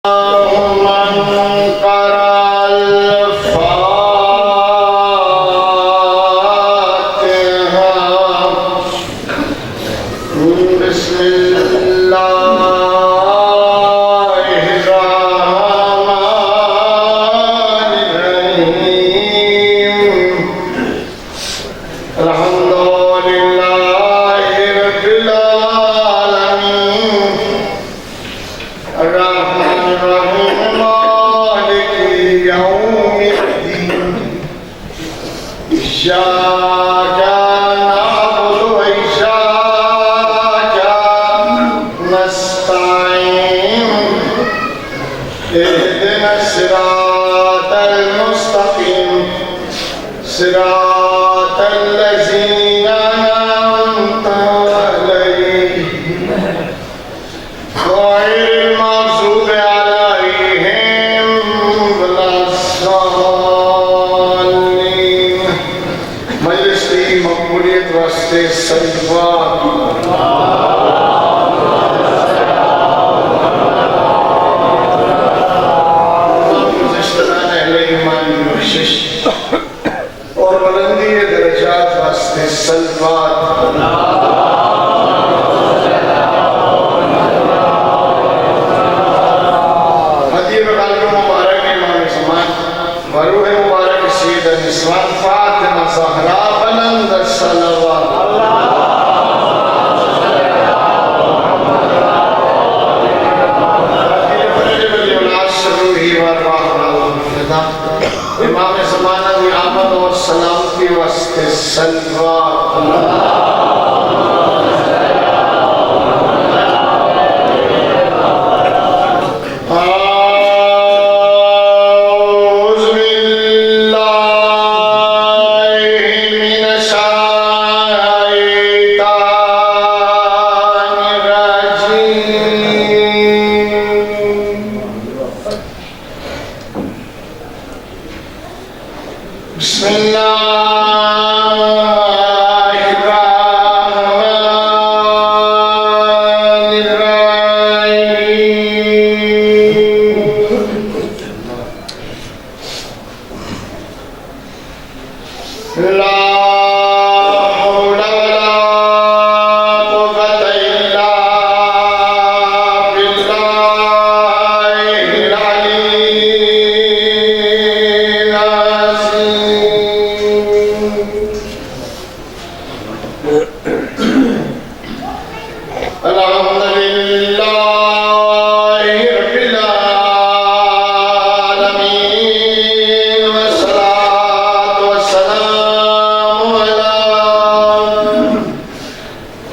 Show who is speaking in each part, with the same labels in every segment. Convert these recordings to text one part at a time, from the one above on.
Speaker 1: من قرأ الفاتحة بسم الله الرحمن الرحيم الحمد لله رب العالمين الرحمن الرحيم مالك يوم الدين إياك نعبد وإياك نستعين اهدنا الصراط المستقيم صراط الذين أنعمت عليهم غير المغضوب عليهم ولا الضالين مجلس کی مقبولیت واسطے صلوات گزشتگان اہل ایمان کی بخشش اور بلندی درجات واسطے صلوات وروح مبارک سید النسوان فاطمہ زہرا بلند الصلوات امام زمانہ کی آمد اور سلامتی واسطے صلوات بسم الله الرحمن الرحيم لا حول ولا قوة إلا بالله العلي العظيم الحمد لله رب العالمين والصلاة والسلام على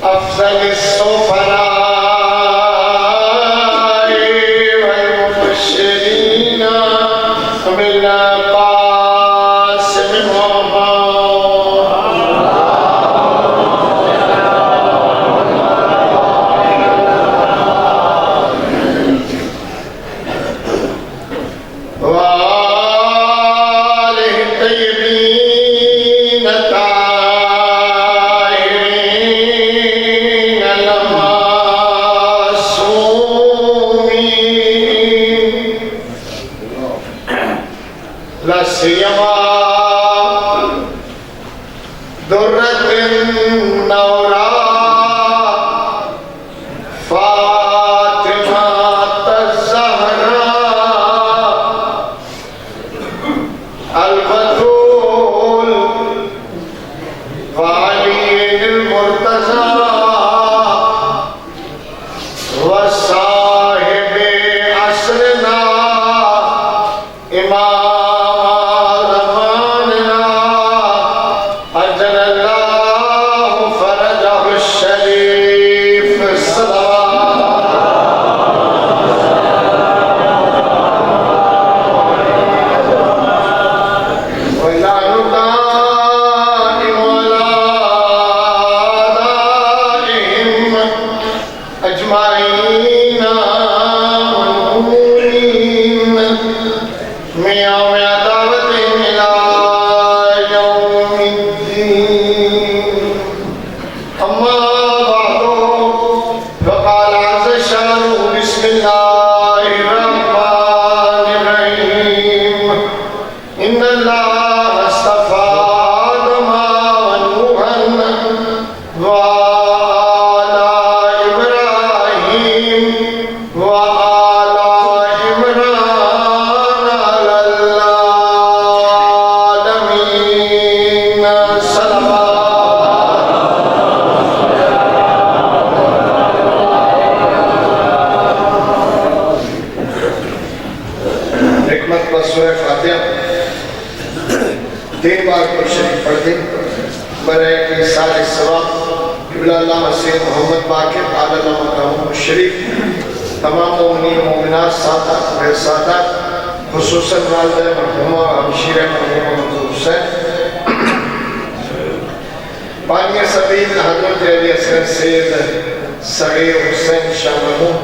Speaker 1: أفضل السفراء والمبشرين بالقاسم محمد وآله الطيبين الطاهرين الأمهات تمام مومنین مومنات سادات و سادات خصوصاً والدہ مرحومہ ہمشیرہ مرحومہ منظور حسین بانی سبیل حضرت علی اصغر سید صغیر حسین شاہ مرحوم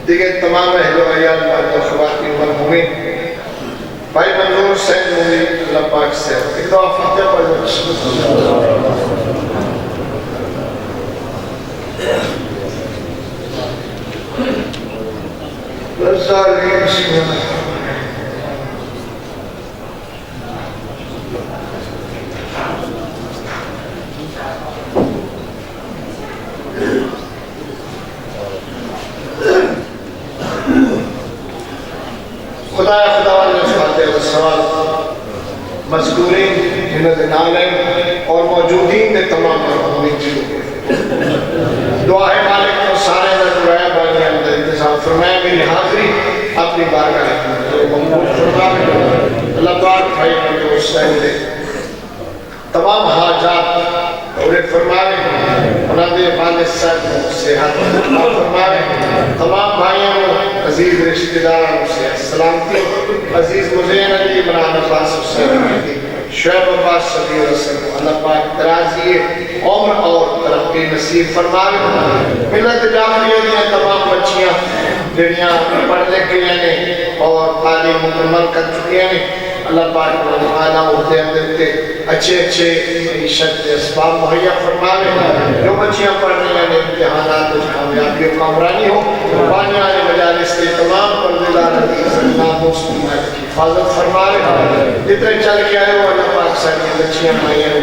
Speaker 1: دیگر تمام اہل و عیال مرد و خواتین مرحومین بھائی منظور حسین مومن اللہ پاک سے ایک دعا فاتحہ پڑھ بسم خدایا خداوند فاتح و سوال مذکورین جنہوں نے نالین اور موجودین نے تمام مرحومین چلو دعا ہے مالک کو سارے در دعائے بانی اندر انتظام فرمائے میری حاضری اپنی بارگاہ ہے مقبول فرمائے اللہ پاک بھائی منظور حسین دے تمام حاجات اور فرمائے انہوں نے والد صاحب کو صحت فرمائے تمام بھائیوں عزیز رشتہ داروں سے سلامتی عزیز مزین علی عمران عباس حسین شعیب عباس صدیق رسل اللہ پاک درازی عمر اور ترقی نصیب فرمائے ملت جعفریہ دیا تمام بچیاں جنیاں پڑھنے کے لیے اور تعلیم مکمل کر چکی ہیں اللہ پاک اعلیٰ عہدے دیتے اچھے اچھے معیشت کے اسباب مہیا فرمائے جو بچیاں پڑھ رہی ہیں امتحانات اس کامیابی و کامرانی ہو بانی آنے مجالس کے تمام پردگار حدیث اللہ مسلم کی حفاظت فرمائے جتنے چل کے آئے ہو اللہ پاک ساری بچیاں مائیں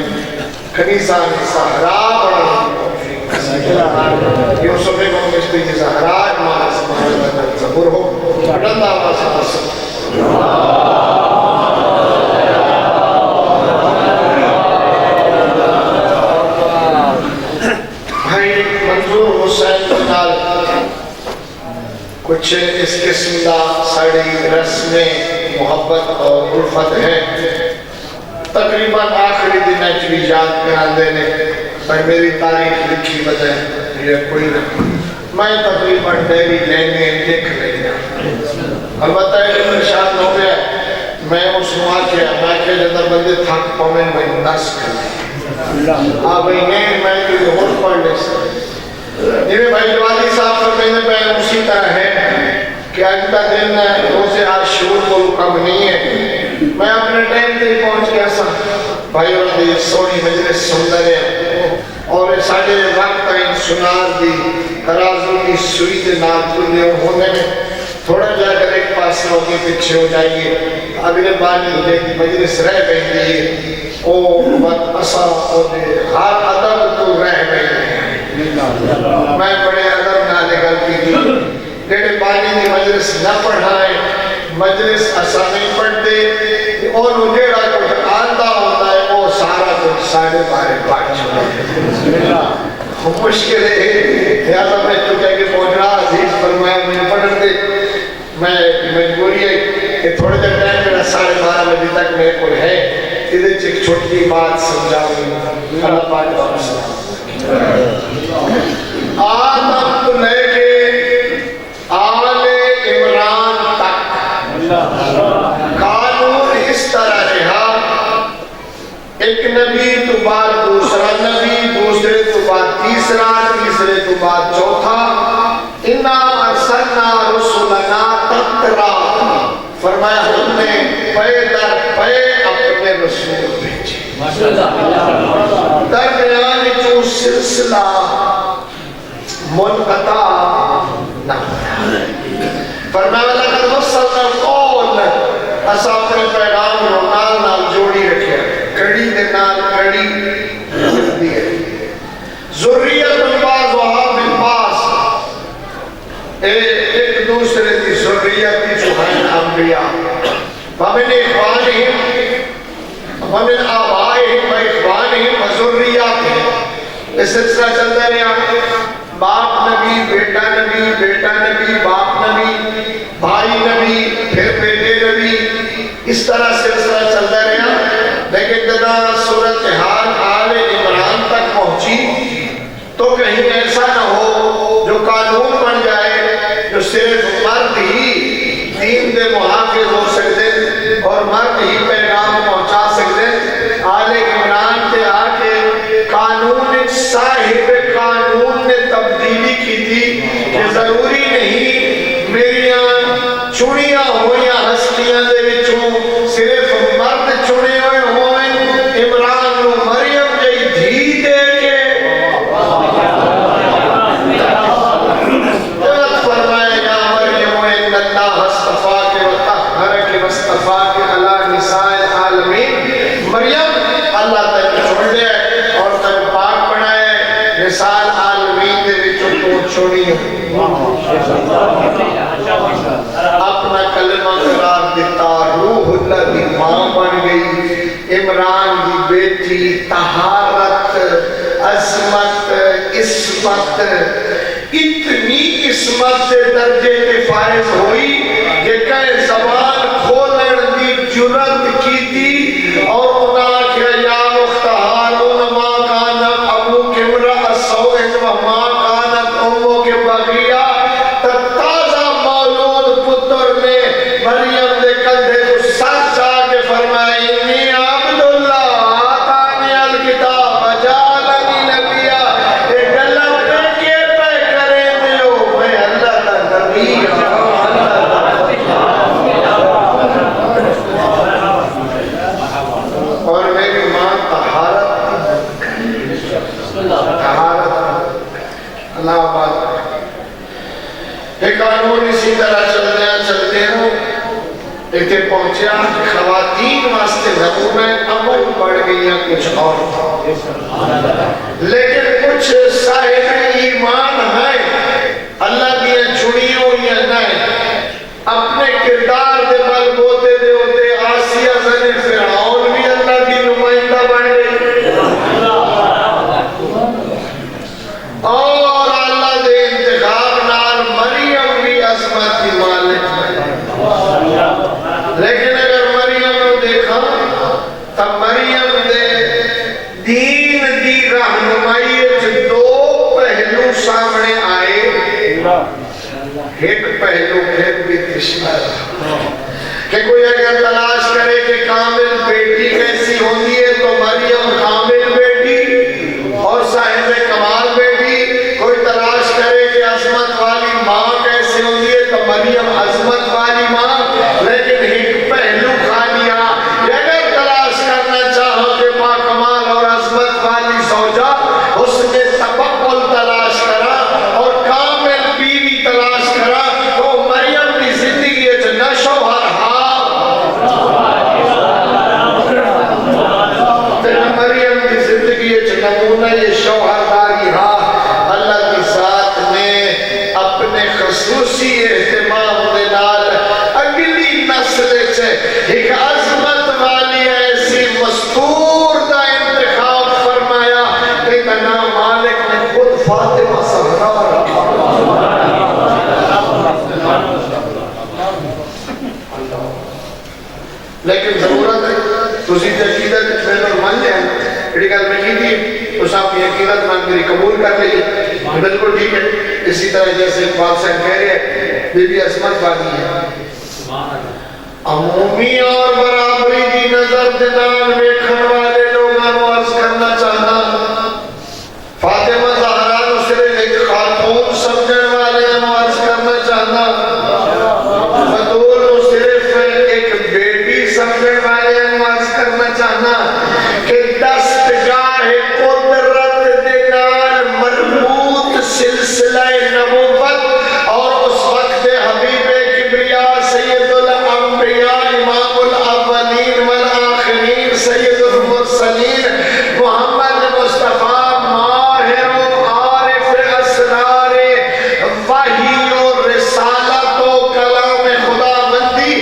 Speaker 1: کنیسہ سہرا بڑا یوسف کو مشتی زہرا ماس محمد زبور ہو بلند آواز حاصل کچھ اس قسم کا ساڑی رسم محبت اور الفت ہے تقریباً آخری دن اچھی یاد کران دینے پر میری تاریخ لکھی بتائیں یہ کوئی نہ میں تقریباً ڈیری لینے لکھ لینا البتہ علم ارشاد ہو گیا میں اس واقعہ میں کہ جدر بندے تھک پویں میں نس کر آبئی نہیں میں کوئی اور پڑھ لے سکتے میرے بھائی جوادی صاحب فرمینے پہ اسی طرح ہے کہ آج کا دن روزے عاشور کو کم نہیں ہے میں اپنے ٹائم تے پہنچ گیا سا بھائی اور دی سونی مجلس سندر ہے اور ساڑھے وقت این سنار دی ترازو کی سوئی دے نام تلنے اور ہونے میں تھوڑا جا کر ایک پاس ہوگی پیچھے ہو جائیے اگلے بانی دیکھ مجلس رہ گئی دی او وقت اصا اور ہر عدد تو رہ گئی میں بڑے عدد نالے غلطی دی جیڑے بانی دی مجلس نہ پڑھائیں مجلس اصا نہیں پڑھ دے اور جیڑا کچھ آندہ ہوتا ہے وہ سارا کچھ ساڑھے بارے پاٹ چھوڑا مشکل ہے یا تو میں چکے کہ پہنچنا عزیز فرمایا میں پڑھ دے میں مجبوری ہے کہ تھوڑے جب ٹائم میرا 12:30 بجے تک میرے کو ہے ادھر ایک چھوٹی بات سمجھاؤں گی اللہ پاک آدم تو لے کے آل عمران تک قانون اس طرح رہا ایک نبی تو بعد دوسرا نبی دوسرے تو بعد تیسرا تیسرے تو بعد چوتھا انا ارسلنا رسولنا تترا فرمایا ہم نے پے در پے اپنے رسول بھیجے درمیان جو سلسلہ منقطع نہ فرمایا لقد وصلنا القول اسا اپنے پیغام کو نال نال جوڑی رکھے کڑی دے نال کڑی دی ذریت الانبیاء ومن اخوانہم ومن آبائہم و اخوانہم و ذریاتہم. اس سلسلہ چلتا رہا، باپ نبی، بیٹا نبی، بیٹا نبی، باپ نبی، بھائی نبی، پھر بیٹے نبی، اس طرح سلسلہ چلتا رہا. لیکن جب صورتحال آل عمران تک پہنچی تو کہیں ایسا نہ ہو جو قانون بن جائے جو صرف مرد ہی دین دے محافظ ہو سکتے اور مرد ہی پیغام پہنچا سکتے. آل عمران کے آکے قانون صاحب قانون نے تبدیلی کی تھی کہ ضروری نہیں میریاں چنیاں ہویا ہستیاں دے وچوں صرف مرد چنے ہوئے ہوئے. عمران نو مریم جئی دھی دے کے فرمایا یا مریم ان اللہ اصطفاک وطہرک واصطفاک علی نساء العالمین. مریم اللہ تعالی چھوڑ دے اور تن پاک بنائے نساء العالمین دے وچوں تو چھوڑی اپنا کلمہ قرار دیتا. روح اللہ دی ماں بن گئی. عمران دی بیٹی طہارت، عظمت، عصمت، اتنی عصمت سے درجے تے فائز ہوئی کہ کہیں زبان کھولن دی جرت کی تھی اور انہاں کیا یا اخت ہارون ما کان ابوک امرأ سوء وما کانت امک بغیہ. تازہ مولود پتر نے مریم دے کندھے کو سر چاہ کے فرمایا انی عبد اللہ آتانی الکتاب وجعلنی نبیا. ایک اللہ پہ کے پہ کرے دیو میں اللہ تا نبی اور میری ماں طہارت اللہ آباد. ایک قانون اسی طرح چلتے ہیں ایک پہنچیا خواتین واسطے نمونہ عمل بڑھ گئی ہیں کچھ اور لیکن کچھ صاحب ایمان ہیں اللہ دیا چنی ہوئی ہیں اپنے کردار دے بل بوتے دے ہوتے. آسیہ زن فرعون بھی اللہ کی نمائندہ بن گئی اور اللہ دے انتخاب نال مریم بھی عظمت کی مالک ہے. لیکن اگر مریم کو دیکھا تب مریم دے دین دی رہنمائی دو پہلو سامنے آئے. ایک پہلو پھر بھی تشمار کہ کوئی اگر تلاش کرے کہ کامل بیٹی کیسی ہوتی ہے تو مریم کامل بیٹی اور صاحب کمال بیٹی. کوئی تلاش کرے کہ عظمت والی ماں کیسی ہوتی ہے تو مریم عظمت والی ماں. لیکن ایک پہلو کھا لیا کہ اگر تلاش کرنا چاہو کہ پاکمال اور عظمت والی زوجہ اس میں تبقل تلاش کرا اور کامل بیوی تلاش کرا تو مریم کی زندگی ہے جو نہ شوہر مریم کی زندگی ہے جو نمونہ یہ شوہرداری اللہ کی ذات نے اپنے خصوصی اہتمام دے نال اگلی نسل سے ایک عظمت والی ایسی مستور دا انتخاب فرمایا کہ نام مالک نے خود فاطمہ زہرا رکھا. لیکن ضرورت ہے تسی عقیدت میں مان لیں بڑی گل میں کی تھی تو آپ کی عقیدت مان میری قبول کر لیجیے بالکل ٹھیک ہے. اسی طرح جیسے اقبال صاحب کہہ رہے ہیں بی بی عصمت والی ہے عمومی اور برابری کی نظر دیدان ویکھن والے لوگوں کو عرض کرنا چاہتا فاطمہ زہرا کو صرف ایک خاتون سمجھن والے کو عرض کرنا چاہتا بطول کو صرف ایک بیٹی سمجھن والے کو عرض کرنا چاہتا کہ دستگاہ قدرت دینار مربوط سلسلہ نبوت اور اس وقت حبیب کبریاء سید الانبیاء امام الاولین والآخرین سید المرسلین محمد مصطفیٰ ماہر و عارف اسرار وحی و رسالت و کلام خدا بندی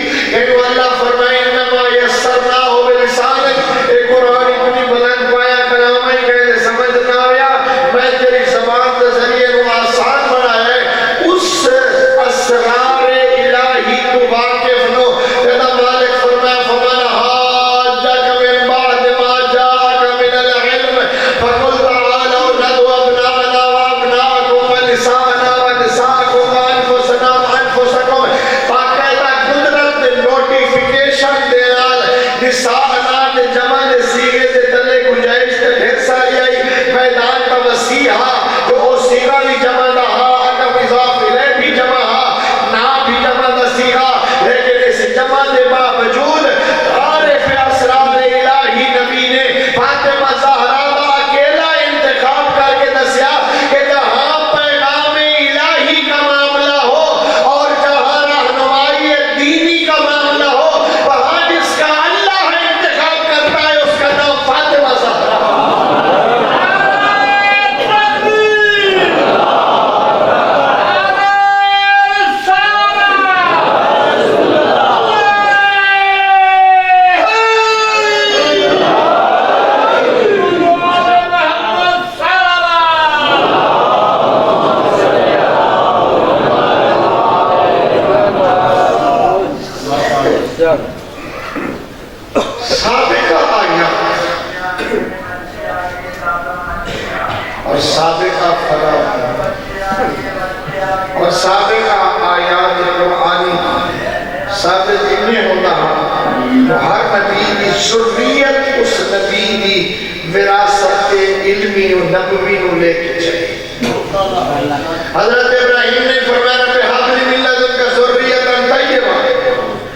Speaker 1: حضرت ابراہیم نے فرمایا رب ہب لی من لدنک ذریۃ طیبہ.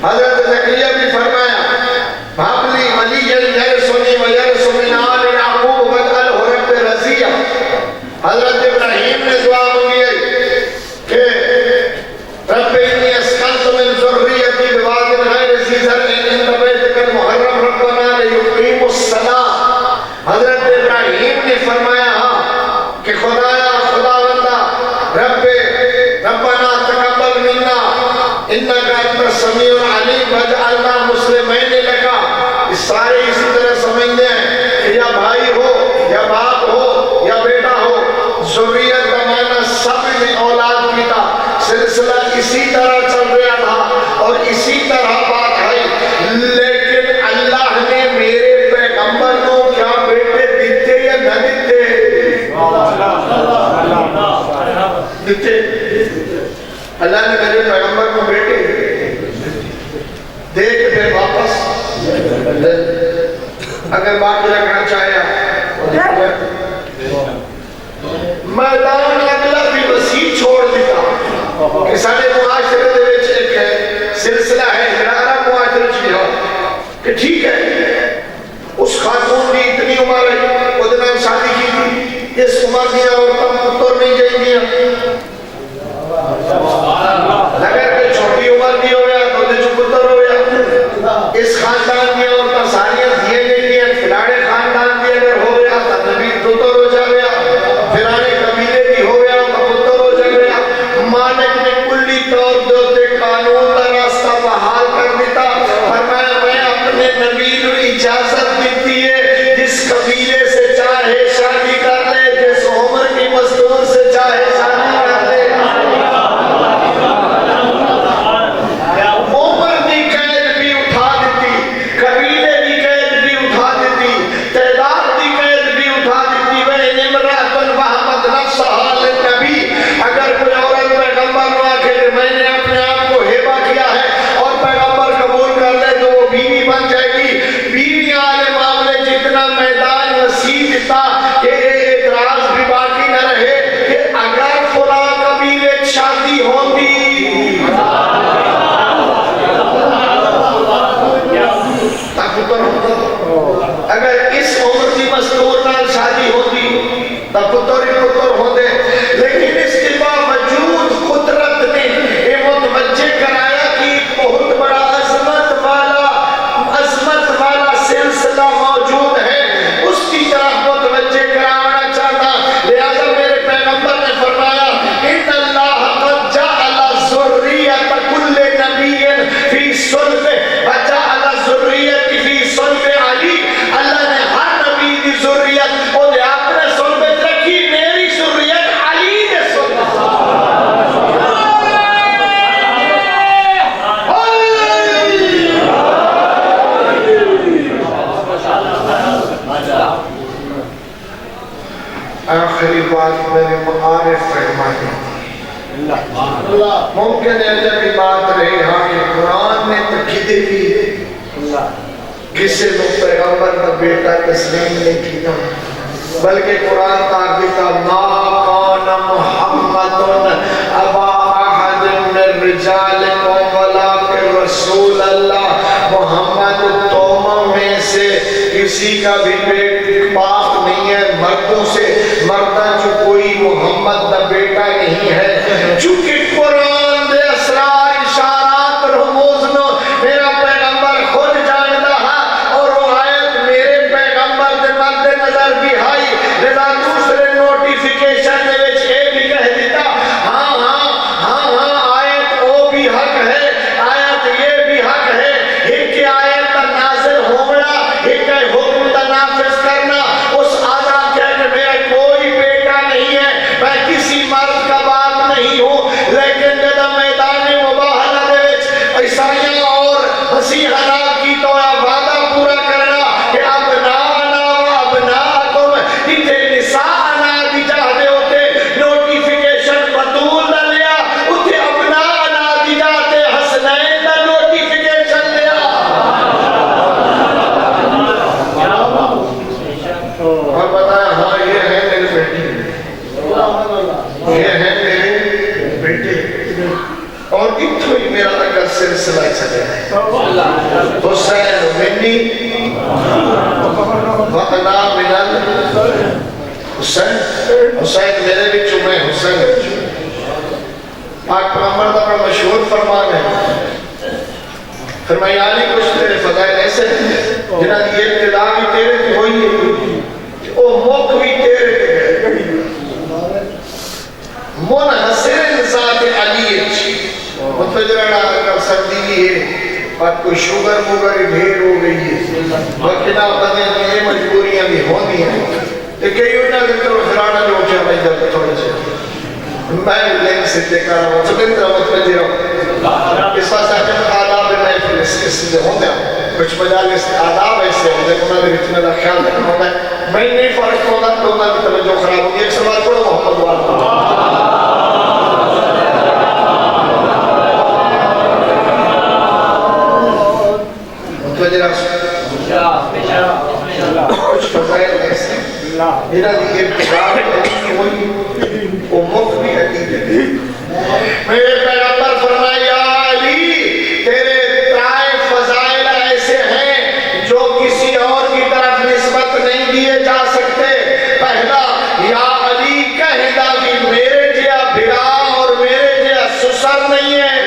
Speaker 1: حضرت زکریا بھی فرمایا ہب لی ولیا یرثنی ویرث من آل یعقوب واجعلہ رب رضیہ. حضرت ابراہیم نے دعا مانگی ہے کہ رب انی اسکنت من ذریتی بواد غیر ذی زرع عند بیتک المحرم ربنا لیقیموا الصلاۃ. حضرت ابراہیم نے فرمایا کہ خدایا خداوندہ ربنا تقبل منا انک انت السمیع العلیم واجعلنا مسلمین لک. اس سارے اسی طرح سمجھتے ہیں کہ یا بھائی ہو یا باپ ہو یا بیٹا ہو، ذریت کا معنی سب نے اولاد کی تھا. سلسلہ اسی طرح چل رہا تھا اور اسی طرح بات ہے. لیکن اللہ نے میرے پیغمبر کو کیا بیٹے دیتے یا نہ دیتے؟ دیتے. اللہ نے میرے پیغمبر کو بیٹے دے کے پھر واپس اگر باقی رکھنا چاہیا میدان اگلا بھی وسیع چھوڑ دیتا کہ سارے معاشرے دے وچ ایک سلسلہ ہے جنہارا معاشرے چی ہو کہ ٹھیک ہے اس خاتون کی اتنی عمر ہے وہ دن شادی کی تھی، اس عمر دیا عورتوں پتر نہیں جائیں گیا. اگر کوئی چھوٹی عمر دی ہو گیا تو دے جو پتر ہو گیا. اس خاندان کی عورتیں ساریاں دیے گئی گیا، کھلاڑے خاندان کی اگر ہو گیا تو نبی پتر ہو جا گیا، پھرانے قبیلے کی ہو گیا تو پتر ہو جا گیا. مالک نے کلی طور دوتے قانون کا راستہ بحال کر دیتا. فرمایا میں اپنے نبی کو اجازت دیتی ہے جس قبیلے سے چاہے شادی کر لے، جس عمر کی مزدور سے چاہے شادی کر لے. عمر کی قید بھی اٹھا دیتی، قبیلے کی قید بھی اٹھا دیتی، تعداد کی قید بھی اٹھا دیتی. وَإِنِ امْرَأَةٌ وَهَبَتْ نَفْسَهَا لِلنَّبِيِّ. اگر کوئی عورت پیغمبر کو آکے کہ میں نے اپنے آپ کو ہیبہ کیا ہے اور پیغمبر قبول کر لے تو وہ بیوی بن جائے گی. بیوی والے معاملے جتنا میدان وسیع دیتا کہ اعتراض بھی باقی نہ رہے کہ اگر فلاں قبیلے شادی ہوندی اگر اس عمر کی مستور نال شادی ہوتی تو پتر ہی پتر ہوتے. لیکن اس کے باوجود قدرت نے یہ متوجہ کرایا کہ بہت بڑا عظمت والا سلسلہ موجود ہے، اس کی طرف متوجہ کرانا چاہتا. لہذا میرے پیغمبر نے فرمایا ان اللہ قد جعل ذریۃ کل نبی فی صلب وجعل ذریۃ فی صلب علی. اللہ نے ہر نبی کی ذریت اور اپنے صلب رکھی، میری ذریت علی نے صلب. آخری بات میرے معارف فرمائے. ممکن ہے جب یہ بات رہی ہاں کہ قرآن نے تقیدے بھی کسی کو پیغمبر کا بیٹا تسلیم نہیں کیا، بلکہ قرآن تعالیٰ کا ما کان محمد ابا احد من رجالکم ولکن رسول اللہ. محمد تومہ میں سے کسی کا بھی باپ نہیں ہے مردوں سے، مردہ جو کوئی محمد کا بیٹا نہیں ہے. چونکہ قرآن دے اسرار اشارات رموز نو میرا پیغمبر خود جانتا ہے اور وہ آیت میرے پیغمبر دے مد نظر بھی آئی. لذا دوسرے نوٹیفیکیشن دے وچ اے بھی کہہ دیتا ہاں ہاں ہاں ہاں آیت وہ بھی حق ہے، آیت یہ بھی حق ہے. ایک آیت کا نازل ہونا، ایک حکم کا نافذ کرنا. اس آدم کہ میرا کوئی بیٹا نہیں ہے، میں کسی مرد کا باپ نہیں ہوں. سلسلہ چلے حسین منی وَأَنَا مِنَ الحسین حسین میرے بچوں میں حسین بچوں پاک پیغمبر دا بڑا مشہور فرمان ہے فرمایا علی کچھ تیرے فضائل ایسے ہیں جنہاں کی ابتدا بھی تیرے کی ہوئی ہے او موقع بھی تیرے کے گئے منحصر ذات علی متجرہ اگر سردی بھی ہے بات کوئی شوگر موگر ڈھیر ہو گئی ہے وقتنا بندے میں یہ مجبوریاں بھی ہوتی ہیں لیکن یوں نہ کہ تو خرانا جو اٹھا بھائی جب تھوڑے سے میں لینگ سے دیکھا رہا ہوں سبھی طرح متوجہ ہوں اس واسطہ کہ آداب محفل اس قسم سے ہوتے ہیں کچھ مجالس آداب ایسے ہوتے ہیں انہوں نے اتنا دا خیال رکھنا ہوتا ہے میں نہیں فرق ہوتا لوگوں کی توجہ خراب ہوگی ایک سوال پڑھو محمد وارد کچھ فضائل ایسے میرا دی ابتدار ہوئی وہ مخبی عقید ہے میرے پیغمبر فرمایا علی تیرے ترائے فضائل ایسے ہیں جو کسی اور کی طرف نسبت نہیں دیے جا سکتے پہلا یا علی کہنا کہ میرے جیا بھرا اور میرے جیا سسر نہیں ہے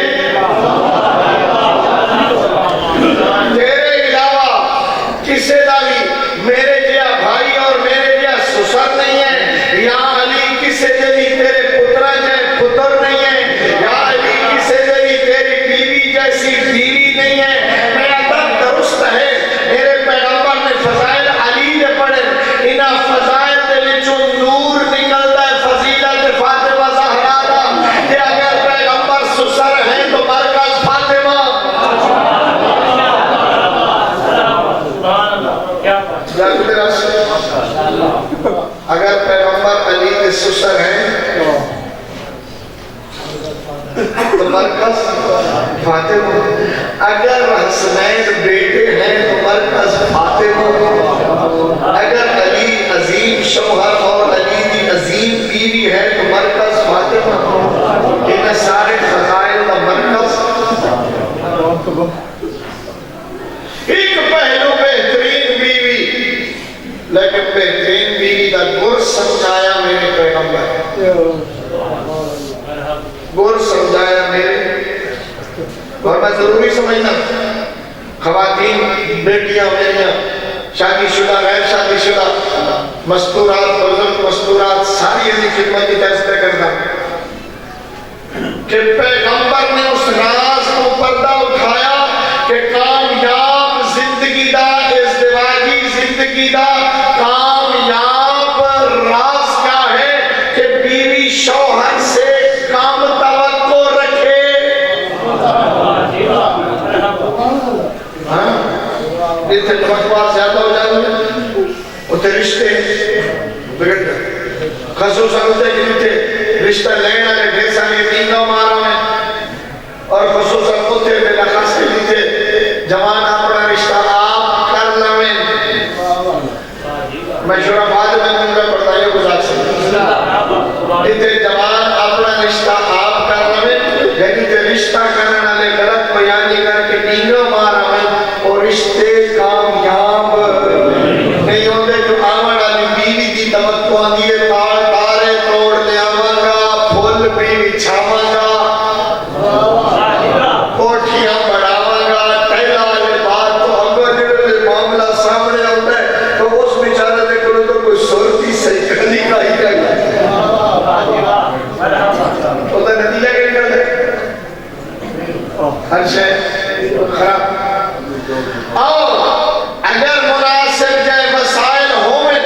Speaker 1: کسے داوی میرے جیا بھائی اور میرے جیا سسر نہیں ہے یا علی کسے جلی تیرے پترہ جائے پتر نہیں ہے یا علی کسے جلی تیری بیوی جیسی بیوی نہیں ہے میرا دم درست ہے میرے پیغمبر نے فضائل علی نے پڑھے انہا فضائل دے لچو نور نکلتا ہے فضیلت فاطمہ زہرا دا کہ اگر پیغمبر سسر ہیں تو مرکز فاطمہ اگر پیغمبر علی کے سسر ہیں تو مرکز فاطمہ اگر حسنین بیٹے ہیں تو مرکز فاطمہ اگر علی عظیم شوہر اور علی کی عظیم بیوی ہے تو مرکز فاطمہ ان سارے فضائل کا مرکز ایک پہلو بہترین بیوی لیکن بہترین بیوی کا گر سمجھایا میرے پیغمبر گر سمجھایا میرے اور میں ضروری سمجھنا خواتین بیٹیاں میریاں شادی شدہ غیر شادی شدہ مستورات بزرگ مستورات ساری اسی خدمت کی تحصیل کرنا کہ پیغمبر نے اس راز کو پردہ اٹھایا کہ کامیاب زندگی دا ازدواجی زندگی دا کامیاب راز کیا ہے کہ بیوی شوہر سے کام توقع رکھے اتنے توقعات زیادہ ہو جائے اتنے رشتے بگڑ گئے خصوصاً ہوتے کہ اتنے رشتہ لینا ہے ڈھیر ساری یتیموں مارا میں اور خصوصاً ہوتے بلا خاص کے لیتے جوان اپنا رشتہ آپ کر لویں میں شورا بعد میں منگا پڑھتائیوں گزار سکتا اتنے جوان اپنا رشتہ آپ کر لویں لیکن تے رشتہ کرنا لے غلط بیانی کر کے نیگا مارا میں اور رشتے کامیاب نہیں ہوتے جو آمد علی بیوی دی توقع دیئے تارے توڑ لے آمد گا پھول بیوی چھاما گا کوٹھیاں بڑھاوا گا ٹیلا لے بات تو اگر جڑے معاملہ سامنے ہوتا ہے تو اس بیچارہ دے کرو تو کوئی سورتی صحیح کرنی کا ہی رہ گا ہوتا نتیجہ کیا کر دے ہر شے خراب اور اگر مناسب جائے وسائل ہوئے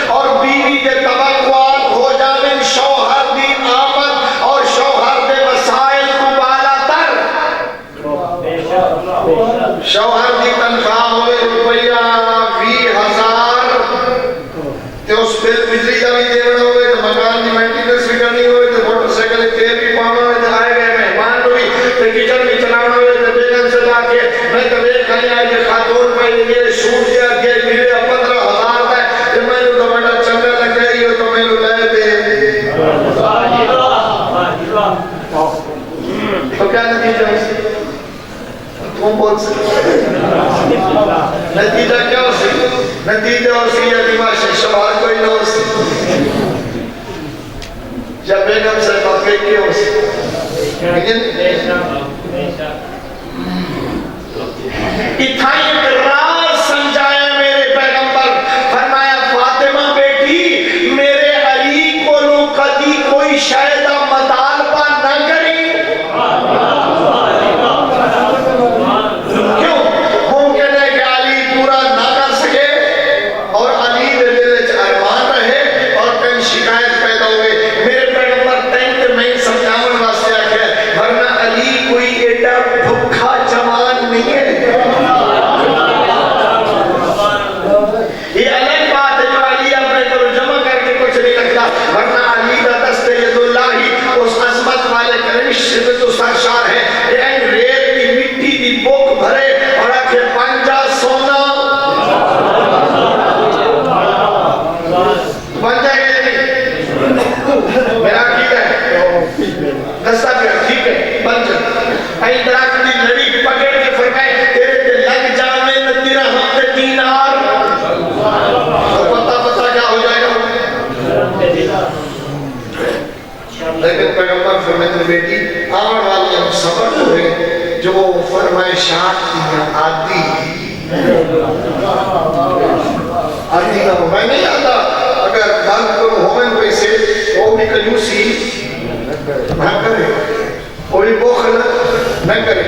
Speaker 1: اور بیوی کے توقعات ہو جائیں شوہر دی آمد اور شوہر دے وسائل کو بالا تر شوہر دی تنخواہ ہوئے روپیہ 20,000 تے اس بل بجلی کا بھی دیونا ہوئے تو مکان دی مینٹیننس بھی کرنی ہوئے تو موٹر سائیکل تیل بھی پانا ہوئے تو آئے گئے مہمان ہوئی تو کچن بھی چلانا ہوئے تو بیگن سے جا کے میں تو ایک کھائی آئی کہ خاتون پہ یہ شوٹ کیا کہ ملے 15,000 ہے کہ میں نے تو بڑا چنگا لگ گئی ہو تو میں نے لائے دے تو کیا نتیجہ بول سکتے نتیجہ کیا ہو سی؟ نتیجہ ہو سی یا دیماشی شوار کوئی نہ ہو سی جب بیگم سے پاکے کی ہو سی اتھائی ایک راز سمجھایا میرے پیغمبر فرمایا فاطمہ بیٹی میرے علی کو لو کدی کوئی شاہدہ مطالبہ نہ کریں کیوں؟ ممکن ہے کہ علی پورا نہ کر سکے اور علی دے دل ارمان رہے اور کئی شکایت پیدا ہوئے میرے پیغمبر تینک میں سمجھاون واسطے آکھے ورنہ علی کوئی ایڈا بھکھا جوان نہیں ہے یہ الگ بات ہے جو علی اپنے کو جمع کر کے کچھ نہیں لگتا ورنہ علی کا دست ید اللہ ہی اس عظمت والے کرش سے تو سرشار ہے یہ ریت کی مٹی کی بوک بھرے اور آکھے پنجا سونا پنجا یہ نہیں میرا ٹھیک ہے دستہ پہ ٹھیک ہے پنجا این دراک دی لڑی پکڑ کے فرمائے تیرے تے لگ جاوے نتیرہ ہم تے دینار تو پتہ کیا ہو جائے گا لیکن پیغمبر فرمائے بیٹی آمن والی ہم صبر ہوئے جو فرمائشات کی عادی نہ ہو میں نہیں آتا اگر بند کرو ہومن پیسے وہ بھی کنیوسی نہ کرے کوئی بخل نہ کرے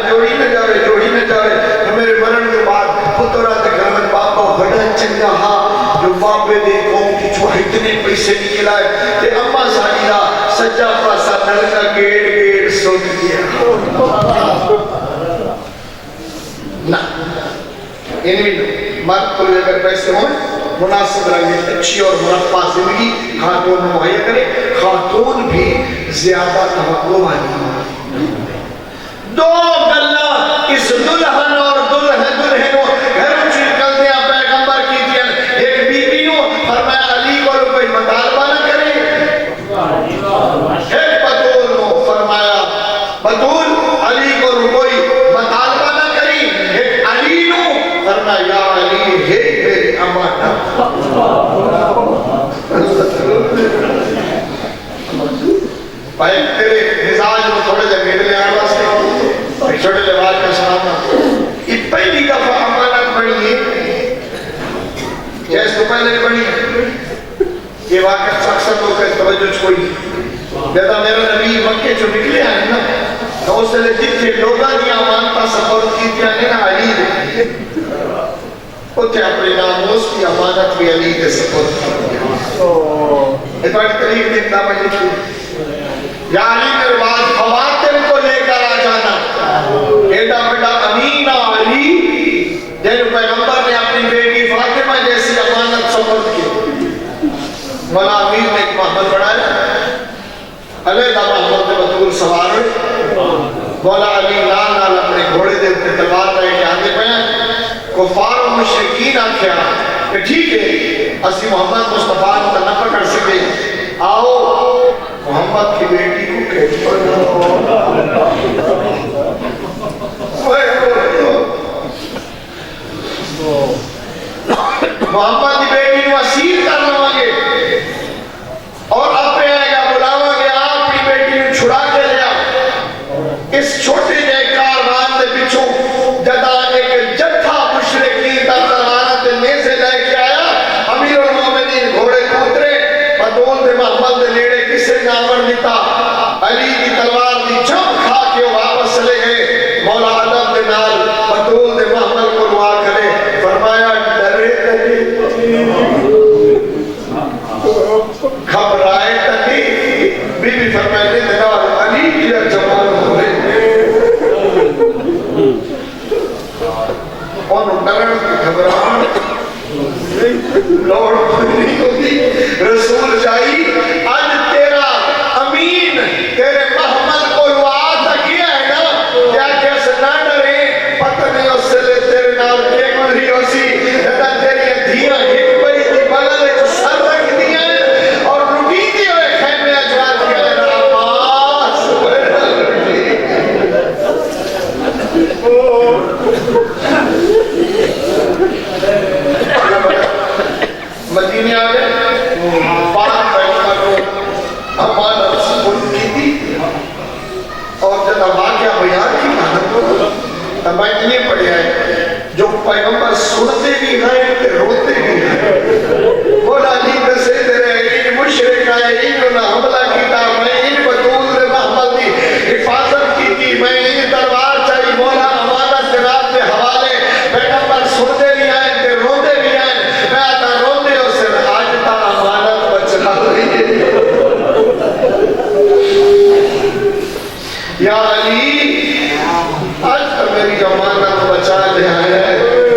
Speaker 1: جوڑی نہ جاوے میرے مرن کے بعد پترات گرمن باپا بڑا چنگا ہاں جو باپے دے قوم کی جو اتنے پیسے نکلا ہے کہ اما ساڑیہ سجا پاسا نلکا گیڑ سوٹ دیا نا انہی مرد کو لے کر پیسے ہوں مناسب رنگی اچھی اور مرفع زندگی خاتون مہیا کرے خاتون بھی زیادہ توقع والی دو گلہ اس دلہن اور دلہنوں گھروں چیز کل دیا پیغمبر کی دیا ایک بی بی نو فرمایا علی کو کوئی مطالبہ نہ کرے ایک بطول نو فرمایا بطول علی کو کوئی مطالبہ نہ کری ایک علی نو فرمایا یا علی ہے میری امانہ بھائی تیرے مزاج میں تھوڑے جگہ لے آنے واسطے چھوٹے لباس کا سنانا یہ پہلی دفعہ امانت بڑی ہے جیسے تو پہلے بڑی ہے یہ واقعہ اکثر لوگ کا توجہ کوئی جیسا میرا نبی مکے جو نکلے آئے نا تو اس سے لے جتنے لوگا دیا امانتا سفر کی دیا نا علی دے اتنے اپنے ناموس کی امانت بھی علی دے سفر کی یہ بڑی طریق دیکھنا بڑی تھی یا علی میرے بعد خواتین کو لے کر آ جانا ایڈا بڑا امین علی جن پیغمبر نے اپنی بیٹی فاطمہ جیسی امانت سپرد کی مولا امیر نے ایک محمد بڑھایا علیہ محمد بطول سوار ہوئے مولا علی نال نال اپنے گھوڑے دے اپنے تلوار رہے کے آگے پہنے کفار و مشرقین آکھیا کہ ٹھیک ہے اسی محمد مصطفیٰ کو نہ پکڑ سکے آؤ محمد کی بیٹی کو کہتے محمد کی بیٹی کو اسیر کر لوں گے اور اپنے آئے گا بلاوا گے آپ کی بیٹی کو چھڑا کے لیا اس چھوٹے جائے کاروان دے پچھوں جدا ایک جتھا مشرقین در تلوارت میں سے لے کے آیا امیر المومنین گھوڑے کو اترے بدول دے محمد دے لیڑے کسے نامر دیتا علی کی تلوار دی جب کھا کے واپس لے گئے مولا عدب دے نال بدول دے محمد کو دعا کرے فرمایا ڈرے تکی گھبرائے تکی بی بی فرمائے دینا علی کی جمال ہوئے اور ڈرن کی گھبران لوڑ نہیں ہوتی رسول جائی آج تیرا امین تیرے محمد کو وعدہ کیا ہے نا کیا کیسے نہ ڈرے پتہ نہیں اس سے لے تیرے نام ایک مری ہوسی جدا تیری دھیاں ہٹ پئی تھی بغل جو سر رکھ دیا ہے اور روٹی دی ہوئے خیمے اجوال کیا ہے نا عباس میں یہ پڑھیا ہے جو پیغمبر سنتے بھی ہیں تے روتے بھی ہیں مولا جی دسے تیرے ان مشرک آئے انہوں نے حملہ کیتا میں ان بطول محمد کی حفاظت کی تھی میں ان دربار چاہی مولا امانت جناب کے حوالے پیغمبر سنتے بھی ہیں تے روتے بھی ہیں میں آتا روتے ہو سے آج تا امانت بچنا ہوئی ہے یا علی آج تا میری امانت بچا لیا ہے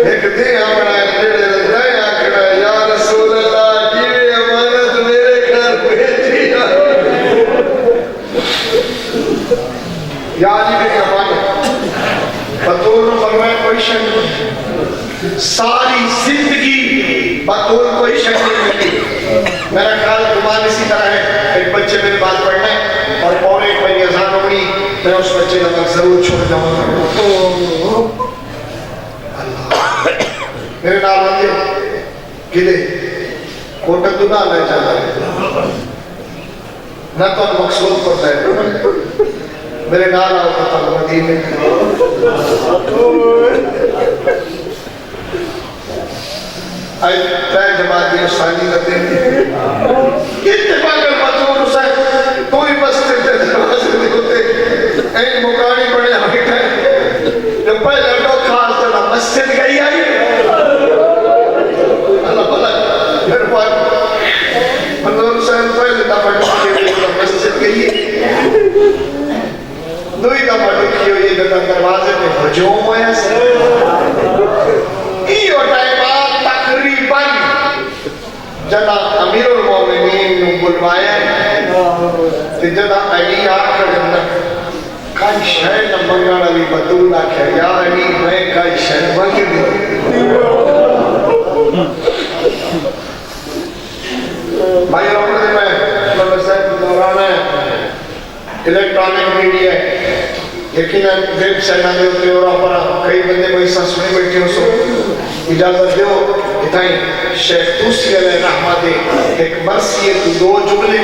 Speaker 1: ایک دن ہمارا میرے رضائے آکڑا یا رسول اللہ جیوے امانت میرے گھر بھیجی ہے یا علی میری امانت بطول فرمائے کوئی شک نہیں ساری زندگی بطول کوئی شک نہیں ملی میرا خیال گمان اسی طرح ہے ایک بچے میری بات پڑھنا ہے اور پونے ایک بھائی اذان ہوگی میں اس بچے کا وقت ضرور چھوڑ جاؤں گا میرے نام آتے گلے کوٹک تو نہ میں چاہتا ہے نہ تو مقصود پڑتا ہے میرے نام آتا تھا مدینے آئی پیر جماعت دی اشانی کرتے ہیں اتفاق المطور سے کوئی بستے تھے دروازے نہیں ہوتے این مکانی بڑے ہمیں کھائے جب پہلے تو خاص جنا مسجد گئی آئی اللہ بلا پھر بات منظور حسین پہلے دفعہ مسجد گئی دوئی دفعہ لکھی ہوئی دروازے میں ہجوم ہویا سے ایو ٹائم آپ تقریباً جنا امیر المومنین نو بلوایا جنا علی آکر جنا کئی شہر نہ منگانا بھی بدول آکھا یا علی میں کئی شہر منگ دی بھائی رکھنے میں مسائل دوران ہے الیکٹرانک میڈیا ہے یقیناً ویب سائٹ آنے ہوتے اور اپنا کئی بندے کو اس سننے بیٹھے ہو سو اجازت دیو اتائیں شیخ توسی علیہ رحمہ دے ایک مرثیت دو جملے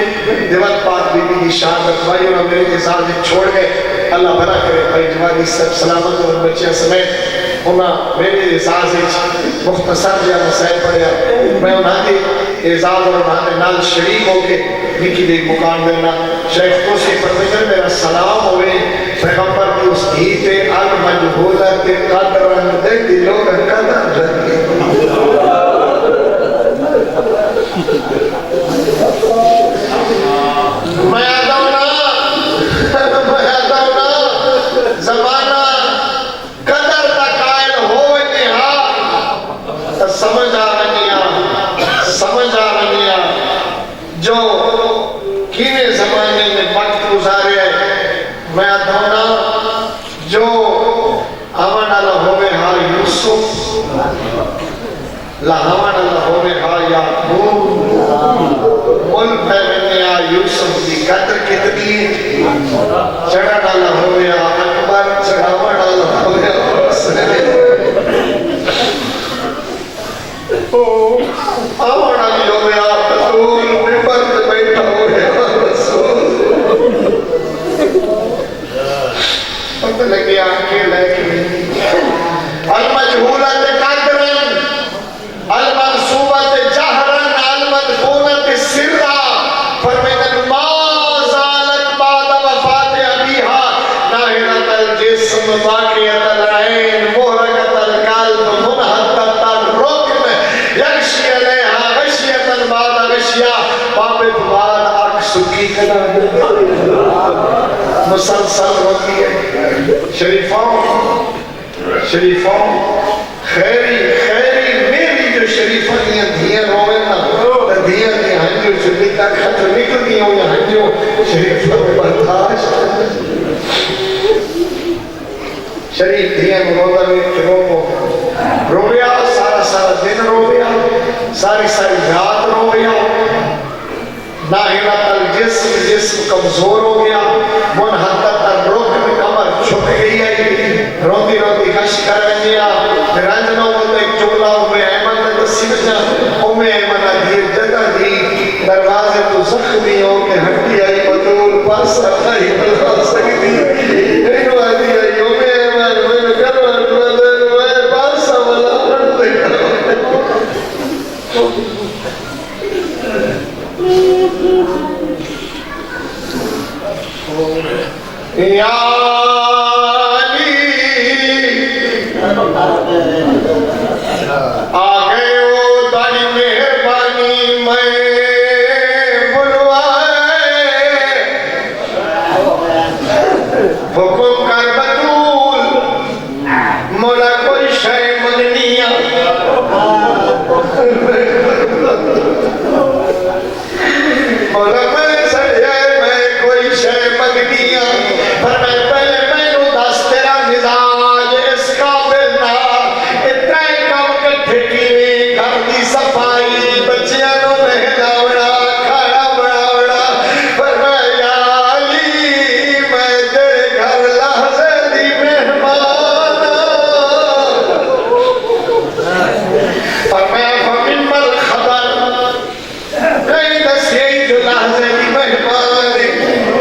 Speaker 1: دیوت پاک بی بی کی شان رکھوائی اور میرے جزار سے چھوڑ گئے اللہ بنا کرے بھائی جوانی سب سلامت اور بچیاں سمیت انہاں میرے جزار سے مختصر جا مسائل پڑھیا میں انہاں دے اعزاز اور انہاں دے نال شریک ہو کے نکی دے مقام دینا شیخ توسی پرویزر میرا سلام ہوئے پیغمبر کی اس ہیتے المجہولت قدرن دے دلوں میں قدر رکھے میں آدھونا زمانہ قدر تا قائل ہوئے ہاں سمجھ آ رہی جو کینے زمانے میں وقت گزارے ہے میں آدھونا جو آمان اللہ ہوئے ہاں یوسف لہامان اللہ ہوئے ہاں یعقوب مل پہنے ہاں یوسف کی قدر کتنی چڑھا ڈالا ہوئے ہاں اکبر چڑھاوا ڈالا ہوئے ہاں آمان اللہ ہوئے ہاں بطول ممبر پہ بیٹھا ہوئے ہاں رسول وقت لگے آنکھیں لائے المجہولت قدرن المنصوبت جہرن المدفونت سرہ فرمین ما زالت بعد وفات ابیہا ناہرت الجسم باقیت العین محرکت القلب منحطت الرکن یکشی علیہا غشیت بعد غشیہ پاپت بعد اکسکی کنا مسلسل ہوتی ہے شریفوں خیری میری جو شریفوں دھیاں روئے نا دھیاں کی ہنجو چلی کا خط نکل گئی ہوں یا ہنجو شریفوں برداشت شریف دھیاں روزہ میں رو گیا سارا دن رو گیا ساری رات رو گیا ناہرت الجسم کمزور ہو گیا منحطت الرکن کمر چھپ گئی ہے روتی خش کر گیا رنجنوں ہوتا ایک جملہ احمد نے دسی بچا احمد دیر جگہ دی دروازے تو زخمی ہو کے ہٹی آئی بطول پاس آئی بلا سکتی اینو آئی احمد میں کرو یا علی آگے ہو تاری مہربانی میں بلوائے حکم کر بطول مولا کوئی شے مدنیہ مولا میں سجائے میں کوئی شے مدنیہ پر میں پہلے میں نو دس تیرا مزاج اس قابل نہ اتنا کم کٹھے کی گھر دی صفائی بچیاں نو نہلاوڑا کھانا بناوڑا پر میں یا علی میں تیرے گھر لحظے دی مہمان اور میں فمن مر خبر کہیں دس یہی جو لحظے دی مہمان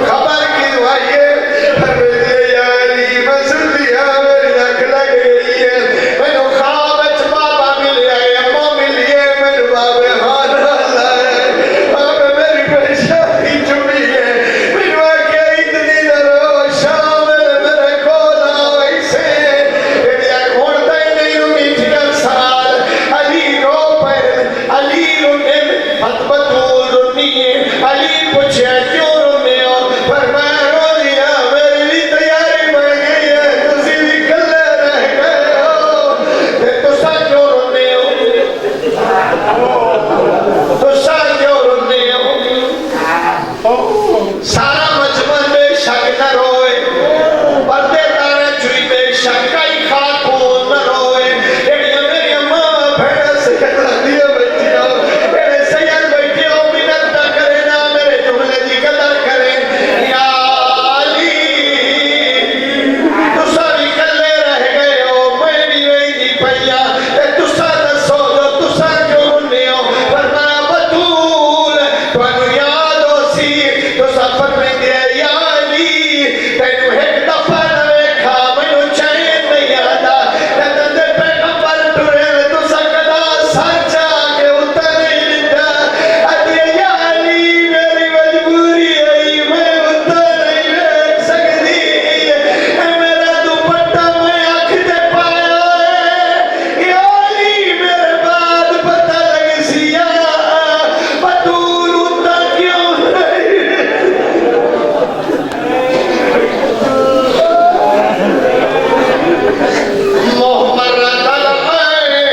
Speaker 1: خبر کی دعائیے پر میرے یا علی مسل دیا میری اکھ لگ گئی ہے میں نو خواب اچ بابا ملیا ہے اممہ ملیے میں نو بابے خانہ لائے بابے میری پریشانی چمی ہے میں نو آکے اتنی درو شام میرے کولا ویسے میری اکھ ہوڑتا ہی نہیں رو میٹھ کر سال علی رو پہل علی رو نم حتبتول رو نیے علی پوچھے کیوں رو نیو پر میں رو دیا میری بھی تیاری بڑھ گئی ہے تسی بھی کلے رہ گئے ہو تو سا کیوں رو نیو تو سا کیوں رو نیو سارا مجمن بے شک نہ روئے پردے تارے چوئی بے شک کئی خاتون نہ روئے ایڈیا میری اممہ بھیڑا سے کہتا دیا بیٹھیا میرے سید بیٹھیا منت نہ کرے نا میرے جملے دی قدر کرے یا علی تو ساری کلے رہ گئے ہو میں بھی وہی دی پہیا تو سا دسو جو تو سا کیوں رنے ہو پر میں بطول تو انو یاد ہو سی تو سفر میں دیا یا علی تینو ایک دفعہ نوے کھا میں نو چین نہیں آتا لیکن دے پیغمبر ٹورے تو سا کدا سانچا کے اتر نہیں لیتا ادھے یا علی میری مجبوری ہے میں اتر نہیں لے سکتی میرا دوپٹہ میں آنکھ دے پایا ہے یا علی میرے بعد پتہ لگ سیا بطول اتر کیوں نہیں محمد طلبائے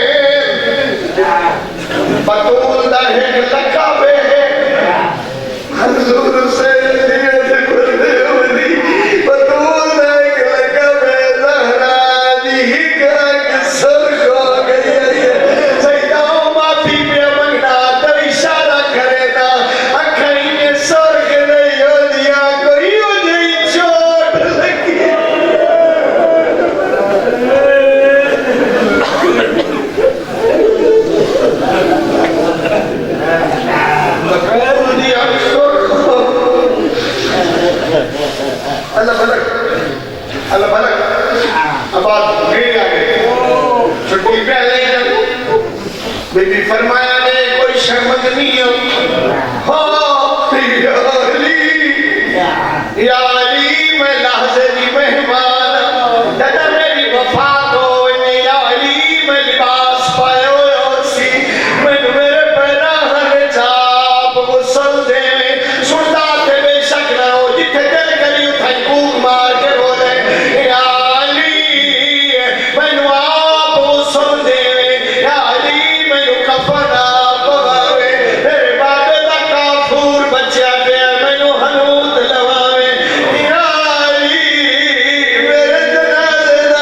Speaker 1: بطول دا ایک لقبے حضور سے دیت کردے ہوئی بطول دا ایک لقبے زہرا دی کہ سر کھو گئی ہے سیداؤں معافی پہ منگنا در اشارہ کرے نا اکھائی میں سر کے نہیں ہو دیا کوئی ہو جائی چوٹ لگی اللہ بلک اب آج میرے آگے چھٹی پہ لے بی بی فرمایا نے کوئی شرمت نہیں ہو یا علی میں لحظے دی مہمان دادا میری وفات ہو یا علی میں لباس پائے ہوئے اور سی میں میرے پیرا ہر چاپ غسل دے سنتا تے بے شک نہ ہو جتھے دل کری اتھائی کوک مار کے رو لے یا علی میں نو آپ غسل دے یا علی میں نو کفن آپ بغاوے میرے بابے دا کافور بچیا پہ میں نو حنود لواوے یا علی میرے جنازے دا